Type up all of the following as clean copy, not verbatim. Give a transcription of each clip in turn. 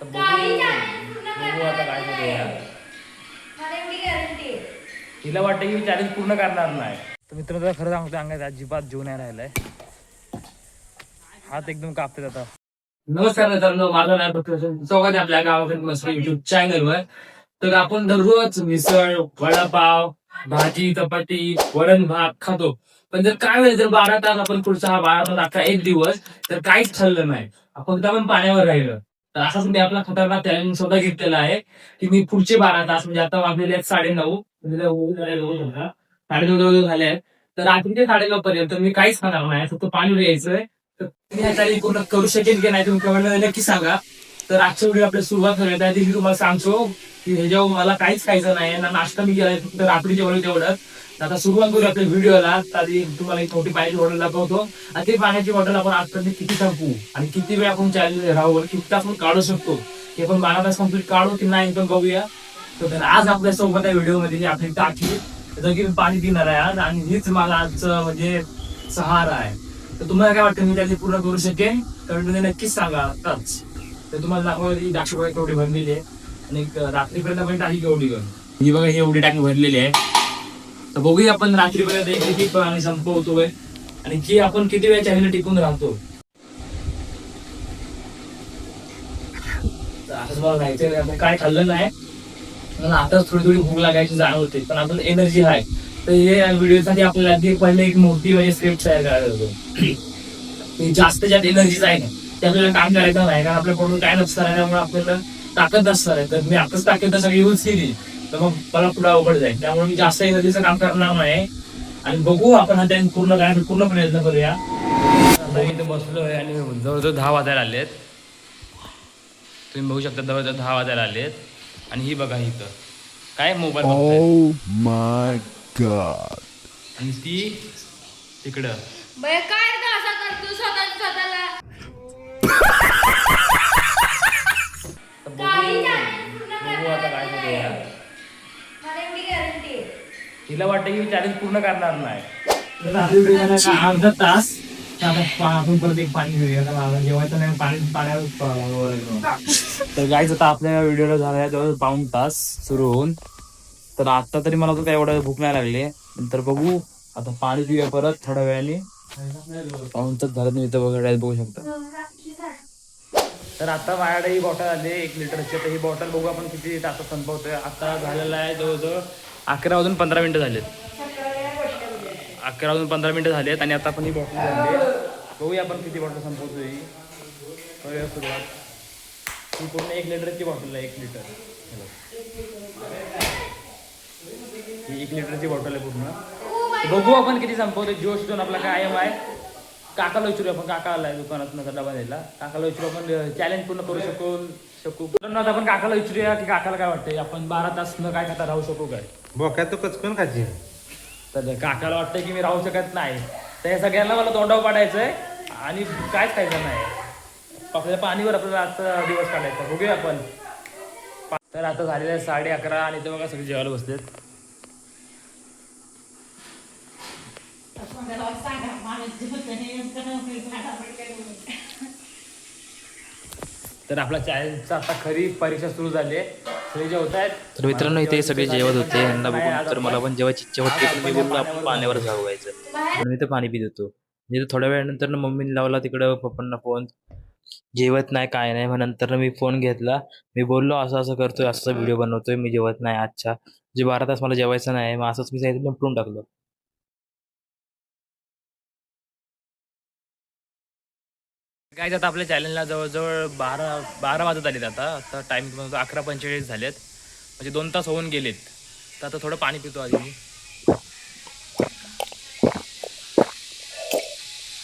तर बघू आता काय करूया. तिला वाटतं की मी चॅलेंज पूर्ण करणार नाही. तर मित्रांनो खरं सांगतो अंगात अजिबात जीव नाही राहिलाय. हात एकदम कापते आता. नमस्कार मित्रांनो, माझं नाव डॉक्टर चौघात आपल्या गावाकडे मस्त युट्यूब चॅनलवर. तर आपण दररोज मिसळ, वडापाव, भाजी, चपाती, वरण भात खातो. पण जर काय वेळ जर 12 तास आपण पुढचा हा 12 तास अख्खा एक दिवस तर काहीच खाल्लं नाही, फक्त आपण पाण्यावर राहिलं. तर असाच मी आपला खतरनाक चॅलेंज स्वतः घेतलेला आहे की मी पुढचे 12 तास म्हणजे आता वाजलेले आहेत 9:30 म्हणजे 9:30 झाले आहेत. तर रात्रीचे 9:30 पर्यंत मी काहीच खाणार नाही, फक्त पाणी घ्यायचंय. तर तुम्ही ह्या चॅलेंज पूर्ण करू शकेल की नाही तुम्ही कमेंट नक्की सांगा. तर आजच्या व्हिडिओ आपल्याला सुरुवात करूया. त्याआधी मी तुम्हाला सांगतो की हे जेव्हा मला काहीच खायचं नाही ना, नाश्ता मी केलाय फक्त रात्रीच्या वेळी तेवढंच. आता सुरुवात करूया आपल्या व्हिडिओला. आधी तुम्हाला एक मोठी पाण्याची बॉटल दाखवतो आणि ती पाण्याची बॉटल आपण आजपर्यंत किती संपू आणि किती वेळ आपण चॅलेंज राहू, किती आपण काढू शकतो हे पण 12 तास कम्प्लीट काढू की नाही पण बघूया. तर आज आपल्या सोबत आहे व्हिडिओ आपली टाकी, जर की मी पाणी पिणार आहे आज आणि हीच मला आजचं म्हणजे सहारा आहे. तर तुम्हाला काय वाटतं मी त्याची पूर्ण करू शकेन कमेंटमध्ये नक्कीच सांगा आताच. तर तुम्हाला दाखवली टाकी बघा केवढी भरलेली आहे आणि रात्रीपर्यंत आपण टाकी केवढी करू. ही बघा ही एवढी टाकी भरलेली आहे. तर बघूया आपण रात्रीपर्यंत किती पाणी संपवतोय आणि की आपण किती वेळ चॅलेंज टिकून राहतो. आता तुम्हाला माहिती आपण काय खाल्लं नाही, मला आताच थोडी थोडी भूक लागायची जाणवते, पण आपण एनर्जी आहे. तर हे व्हिडिओसाठी आपल्याला पहिले एक मोठी म्हणजे स्क्रिप्ट तयार करायला होतो. जास्त ज्यात एनर्जीच आहे ना ते आपल्याला काम करायचं नाही, कारण आपल्याकडून काय नसणार आहे, त्यामुळे आपल्याला ताकद नसणार आहे. तर मी आताच ताकद सगळी यूज केली तर मग मला पुढे अवघड जाईल, त्यामुळे मी जास्त एनर्जीचं काम करणार नाही. आणि बघू आपण हा टाइम पूर्ण प्रयत्न करूया. इथे बसलोय आणि जवळजवळ 10 वाजायला आलेत. तुम्ही बघू शकता जवळजवळ 10 वाजायला आलेत. आणि ही बघा इथं काय मोबाईल Oh my god. आणि ती तिकडं काय असा करतो स्वतःला बघू आता काय करूया. तिला वाटतं की मी चॅलेंज पूर्ण करणार नाही. अर्धा तास आपण परत एक पाणी घेऊया, कारण जेवायचं नाही पाण्यावर. तर गाईच आता आपल्या व्हिडिओला झाला जवळ पाऊण तास सुरू होऊन. तर आता तरी मला तर काय एवढं भूक नाही लागली. नंतर बघू आता पाणी पिऊया परत थोड्या वेळाने. पाऊण तास झालं मी इथं बघू शकता. तर आता माझ्याकडे ही बॉटल आली 1 लिटरची. तर ही बॉटल बघू आपण किती तासात संपवतोय. आता झालेला आहे जवळजवळ 11 वाजून 15 मिनिटं झालेत. 11 वाजून 15 मिनिटं झालेत आणि आता आपण ही बॉटल झाली. बघूया आपण किती बॉटल संपवतोय. ही करूया सुरुवात. ही पूर्ण 1 लिटरची बॉटल आहे. 1 लिटर ही 1 लिटरची बॉटल आहे पूर्ण. बघू आपण किती संपवतोय. जोश दोन आपला कायम आहे. काकाला विचारू आपण, काका आलाय दुकानात डबा द्यायला. काकाला विचारू आपण चॅलेंज पूर्ण करू शकू. आता आपण काकाला विचारूया की काकाला काय वाटतंय आपण 12 तास न काय खाता राहू शकू काय. बोक्या तो कचकन खायची. तर काकाला वाटतंय की मी राहू शकत नाही. तर या सगळ्यांना मला तोंडावर पाडायचंय आणि कायच खायचं नाही. आपल्याला पाणीवर आपल्याला आजचा दिवस काढायचा. बघूया आपण. तर आता झालेलं आहे 11:30 आणि ते बघा सगळे जेवायला बसलेत. तर आपला चॅलेंजचा आता खरी परीक्षा सुरू झाली आहे. सगळे जेवत आहेत. तर मित्रांनो इथे सगळे जेवत होते, यांना बघून तर मला पण जेवायची इच्छा होती, पण मी बोललो आपण पाण्यावर जाऊ व्हायचं म्हणून मी तर पाणी पित होतो. म्हणजे थोड्या वेळानंतर ना मम्मीने लावला तिकडं पप्पांना फोन, जेवत नाही काय नाही. मग नंतर मी फोन घेतला, मी बोललो असं असं करतोय, असा व्हिडिओ बनवतोय, मी जेवत नाही आजच्या जे 12 तास मला जेवायचं नाही. मग असंच मी सांगितलं लपटून टाकलं. काय आता आपल्या चॅलेंजला जवळजवळ 12 वाजत आलेत. आता टाइम 11:45 झालेत, म्हणजे 2 तास होऊन गेलेत. तर आता थोडं पाणी पितो आधी मी,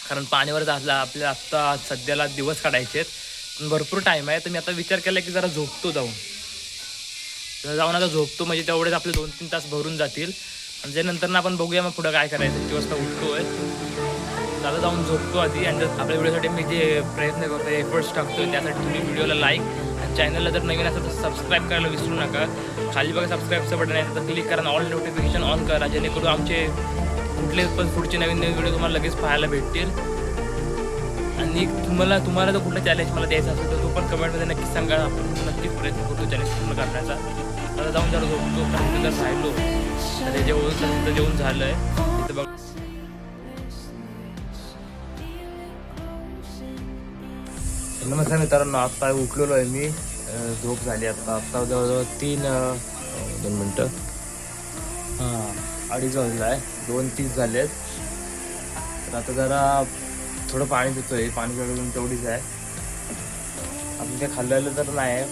कारण पाणीवर आपल्याला आत्ता सध्याला दिवस काढायचे आहेत. पण भरपूर टाईम आहे. तर मी आता विचार केला की जरा झोपतो जाऊन आता झोपतो, म्हणजे तेवढेच आपले 2-3 तास भरून जातील. आणि जे नंतर आपण बघूया मग पुढं काय करायचं. 1 वाजता उठतोय, आता जाऊन झोपतो आधी. आणि आपल्या व्हिडिओसाठी मी जे प्रयत्न करतो, एफर्ट्स टाकतोय, त्यासाठी तुम्ही व्हिडिओला लाईक आणि चॅनलला जर नवीन असेल तर सबस्क्राईब करायला विसरू नका. खाली बघा सबस्क्राईबचं बटन आहे, तर क्लिक करा, ऑल नोटिफिकेशन ऑन करा, जेणेकरून आमचे कुठले पण पुढचे नवीन व्हिडिओ तुम्हाला लगेच पाहायला भेटतील. आणि तुम्हाला जर कुठला चॅलेंज मला द्यायचा असेल तर तो पण कमेंटमध्ये नक्कीच सांगा. आपण नक्कीच प्रयत्न करतो चॅलेंज पूर्ण करण्याचा. आता जाऊन जर झोपतो कारण जर राहिलो तर हे जेवण झालं आहे तिथं बघ. नमस्कार मित्रांनो, आता उठलेलो आहे मी. झोप झाली आता जवळजवळ 2 मिनटं 2:30 वाजला आहे. 2:30 झाले आहेत. तर आता जरा थोडं पाणी पितोय. पाणी पिऊन तेवढीच आहे. आपण काय खाल्लेलं तर नाही आहे.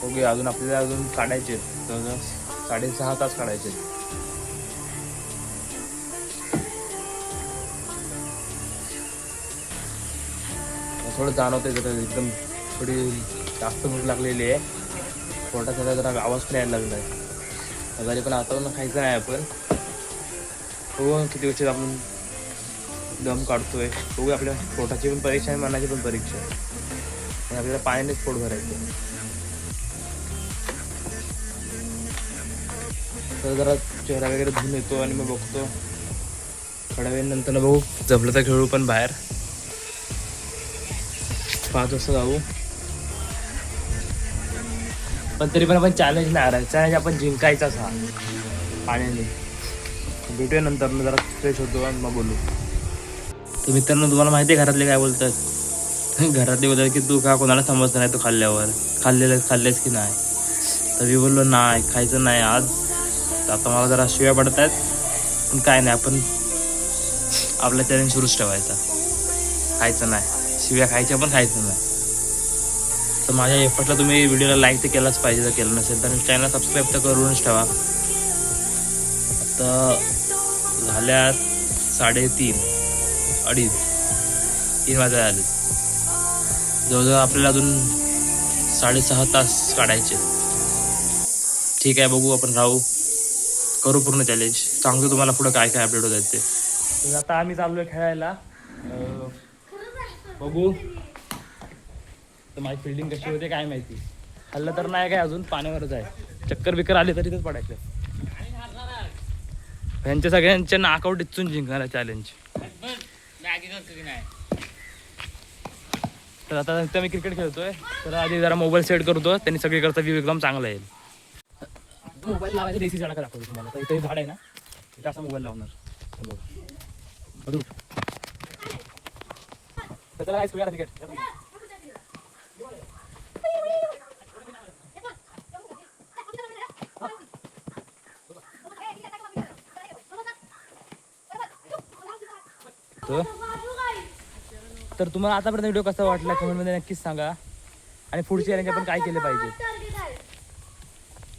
ओके, अजून आपल्याला अजून काढायचे आहेत. तर 6.5 तास काढायचे आहेत. थोडं जाणवतंय जरा एकदम थोडी जास्त भूक लागलेली आहे. पोटाचा जरा आवाज पण यायला लागला आहे. तरी पण आता खायचं नाही आपण. हो, किती वर्षात आपण दम काढतोय. बघू आपल्या पोटाची पण परीक्षा आहे, मनाची पण परीक्षा आहे. आणि आपल्याला पाण्यानेच पोट भरायचं. तर जरा चेहरा वगैरे धुवून येतो आणि मग बघतो. थोड्या वेळानंतर बघू, जमलं तर खेळू पण बाहेर. 5 वाजता जाऊ. पण तरी पण आपण चॅलेंज नाही हारायचं. चॅलेंज आपण जिंकायचाच हा पाण्याने. भेटूया नंतर जरा फ्रेश होतो आणि मग बोलू. तर मित्रांनो, तुम्हाला माहिती आहे घरातले काय बोलतात? घरातले बोलतात की तू का कोणाला समजत नाही, तू खाल्लेस की नाही. तर मी बोललो नाही, खायचं नाही आज. तर आता मला जरा शिव्या पडत आहेत. पण काय नाही, आपण आपला चॅलेंज सुरूच ठेवायचा. खायचं नाही, शिव्या खायच्या पण खायचं नाही. तर माझ्या एफर्टला तुम्ही व्हिडिओला लाईक तर केलाच पाहिजे. जर केलं नसेल तर चॅनल सबस्क्राईब तर करूनच ठेवा. आता झाल्यात 3:30 3 वाजता आले. जवळजवळ आपल्याला अजून 6.5 तास काढायचे. ठीक आहे, बघू आपण राहू, करू पूर्ण चॅलेंज. सांगतो तुम्हाला पुढं काय काय अपडेट होत आहेत ते. तर आता आम्ही चाललो आहे खेळायला. बघू तर माझी फिल्डिंग कशी होते काय माहिती. हल्लं तर नाही काय, अजून पाण्यावरच आहे. चक्कर बिक्कर आले तरी तेच पडायचं. ह्यांच्या सगळ्यांच्या नाकआउट इथून जिंकणार चॅलेंज. तर आता मी क्रिकेट खेळतोय. तर आधी जरा मोबाईल सेट करतो, त्यांनी सगळीकडचा व्ह्यू एकदम चांगला येईल. मोबाईल लावायचं देसी झाडा का दाखवतो तुम्हाला. तर इथे झाड आहे ना, इथे असा मोबाईल लावणार. त्याला काय सुरू क्रिकेट. तर तुम्हाला आतापर्यंत व्हिडिओ कसा वाटला कमेंटमध्ये नक्कीच सांगा. आणि पुढच्या चॅलेंज आपण काय केलं पाहिजे.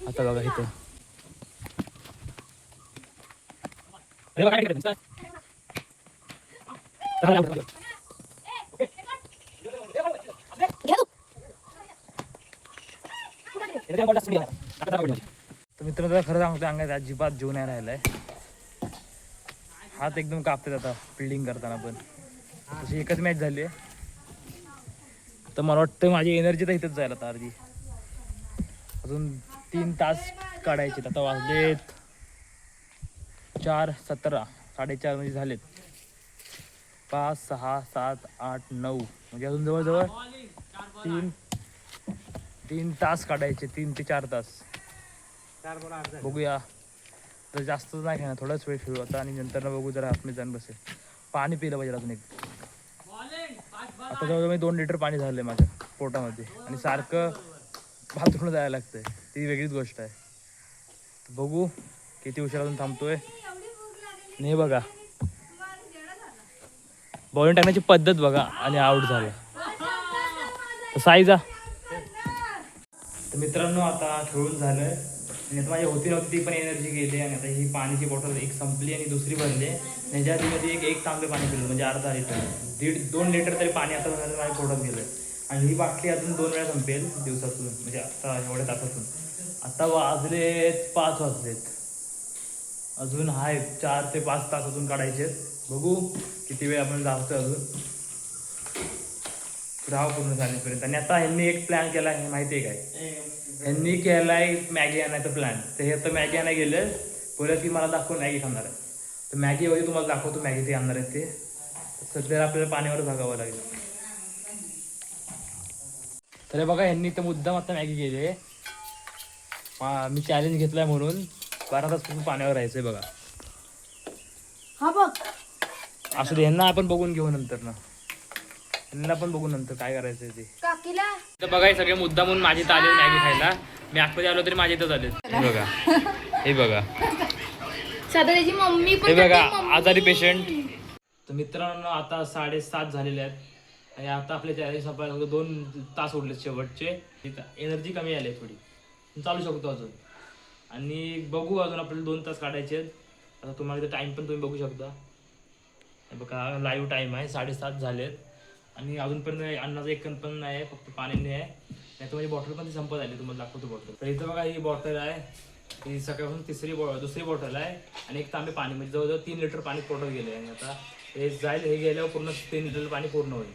आता बघा इथं तर मित्रांनो, खरं सांगतो अंगात अजिबात जीव नाही राहिलाय. हात एकदम कापतात आता फिल्डिंग करताना. पण तशी एकच मॅच झाली आहे. तर मला वाटतं माझी एनर्जी तर इथंच जाईल आता अर्धी. अजून 3 तास काढायचे. आता वाजलेत 4:17 4:30 म्हणजे झालेत. 5, 6, 7, 8, 9 म्हणजे अजून जवळजवळ 3 तास काढायचे. 3 ते 4 तास. बघूया. तर जास्त नाही खेळणार, थोडाच वेळ खेळू आता. आणि नंतर बघू जरा आतमध्ये जाऊन बसेल. पाणी पिलं पाहिजे अजून एक. आता जवळजवळ 2 लिटर पाणी झालं आहे माझ्या पोटामध्ये. आणि सारखं बाथरूमला जायला लागतंय. ती वेगळीच गोष्ट आहे. बघू किती उशीर अजून थांबतोय. नाही बघा, बॉलिंग टाकण्याची पद्धत बघा. आणि आऊट झाला. साईजा. तर मित्रांनो, आता खेळून झालं. आणि आता माझी होती नव्हती ती पण एनर्जी गेली. आणि आता ही पाण्याची बॉटल एक संपली आणि दुसरी भरली. त्याच्या आधीमध्ये एक तांबे पाणी पिलं, म्हणजे अर्धा लिटर. 2 लिटर तरी पाणी आता माझ्या पोटात गेलं. आणि ही बाटली अजून 2 वेळा संपेल दिवसातून, म्हणजे आता एवढ्या तासातून. आता वाजलेत 5 वाजलेत. अजून आहे 4 ते 5 तास अजून काढायचे. बघू किती वेळ आपण जातोय अजून. राहा पूर्ण झाल्यापर्यंत. आणि आता ह्यांनी एक प्लॅन केला आहे, माहिती आहे काय? ह्यांनी केलाय मॅगी आणायचा प्लॅन. तर हे आता मॅगी आणायला गेलं. बोलत की मला दाखवून मॅगी खाणार आहे. तर मॅगी वगैरे तुम्हाला दाखवतो मॅगी ते आणणार आहे ते. सध्या आपल्याला पाण्यावर भागावं लागेल. तर हे बघा ह्यांनी तर मुद्दाम आता मॅगी केली आहे. मी चॅलेंज घेतलाय म्हणून 12 तास पूर्ण पाण्यावर राहायचंय बघा. हा बघ असं दे, ह्यांना आपण बघून घेऊ नंतर ना, ह्यांना पण बघू नंतर काय करायचंय ते. काकीला तर बघा हे सगळे मुद्दा म्हणून माझी इथं आले मॅगी खायला. मी आतमध्ये आलो तरी माझ्या इथंच आले. हे बघा, हे बघा, सध्या त्याची मम्मी पण हे बघा करते, मम्मी. आजारी पेशंट. तर मित्रांनो आता 7:30 झालेले आहेत आणि आता आपले चॅलेंज संपायला फक्त 2 तास उरले शेवटचे. एनर्जी कमी आली आहे थोडी, चालू शकतो अजून. आणि बघू अजून आपल्याला 2 तास काढायचे आहेत. आता तुम्हाला इथं टाईम पण तुम्ही बघू शकता. हे बघा लाईव्ह टाईम आहे, 7:30 झालेत आणि अजून पण अन्नाचं एक कण पण नाही आहे, फक्त पाणी आहे. नाही तर माझी बॉटल पण ती संपत आली, तुम्हाला दाखवतो बॉटल. तर इथं बघा ही बॉटल आहे, ही सकाळपासून दुसरी बॉटल आहे आणि एक तांबे पाणी, म्हणजे जवळजवळ 3 लिटर पाणी टोटल गेले. आणि आता हे जाईल, हे गेल्यावर पूर्ण 3 लिटर पाणी पूर्ण होईल.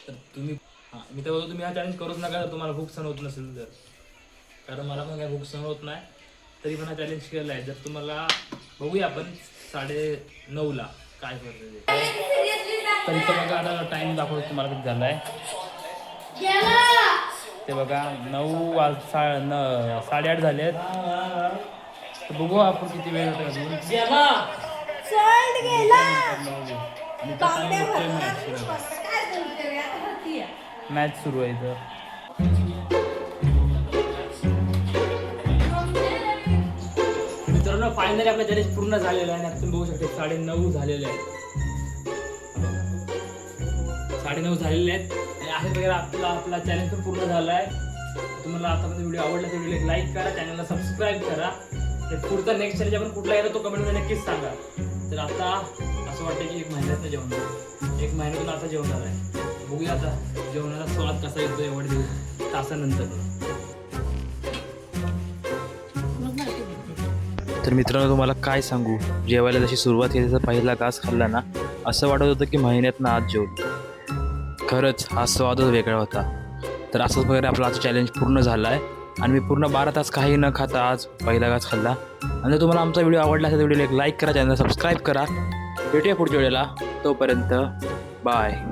तर तुम्ही मी तर बोलतो तुम्ही हा चॅलेंज करूच नका जर तुम्हाला भूक सहन होत नसेल तर, कारण मला पण काय भूक सहन होत नाही तरी पण हा चॅलेंज केला आहे. जर तुम्हाला बघूया आपण 9:30 काय करतो ते. तर इथं बघा आता टाइम दाखवतो तुम्हाला किती झाला आहे ते बघा. 8:30 झाले आहेत. तर बघू आपण किती वेळ होतो अजून. मॅच सुरू आहे इथं. मित्रांनो फायनली आपला चॅलेंज पूर्ण झालेला आहे. आता तुम्ही बघू शकता 9:30 झालेले आहेत. 9:30 झालेले आहेत आणि आहे वगैरे आपला चॅलेंज पण पूर्ण झाला आहे. तुम्हाला आतापर्यंत व्हिडिओ आवडला तर व्हिडिओ लाईक करा, चॅनलला सबस्क्राईब करा. तर पुढचा नेक्स्ट चॅलेंज आपण कुठला येतो तो कमेंटमध्ये नक्कीच सांगा. तर आता असं वाटतं की 1 महिन्यातनं जेवणार, 1 महिन्यातून आता जेवणार आहे. बघूया आता जेवणाचा स्वाद कसा येतो एवढ्या तासानंतर. तर मित्रांनो तुम्हाला काय सांगू, जेवायला जशी सुरुवात केली तर पहिला घास खाल्ला ना असं वाटत होतं की महिन्यातनं आज जेवलो. खरंच हा स्वादच वेगळा होता. तर असंच वगैरे आपला आजचा चॅलेंज पूर्ण झाला आहे आणि मी पूर्ण 12 तास काही न खाता आज पहिला घास खाल्ला. आणि जर तुम्हाला आमचा व्हिडिओ आवडला असेल तर व्हिडिओला एक लाईक करा, चॅनलला सबस्क्राईब करा. भेटूया पुढच्या व्हिडिओला, तोपर्यंत बाय.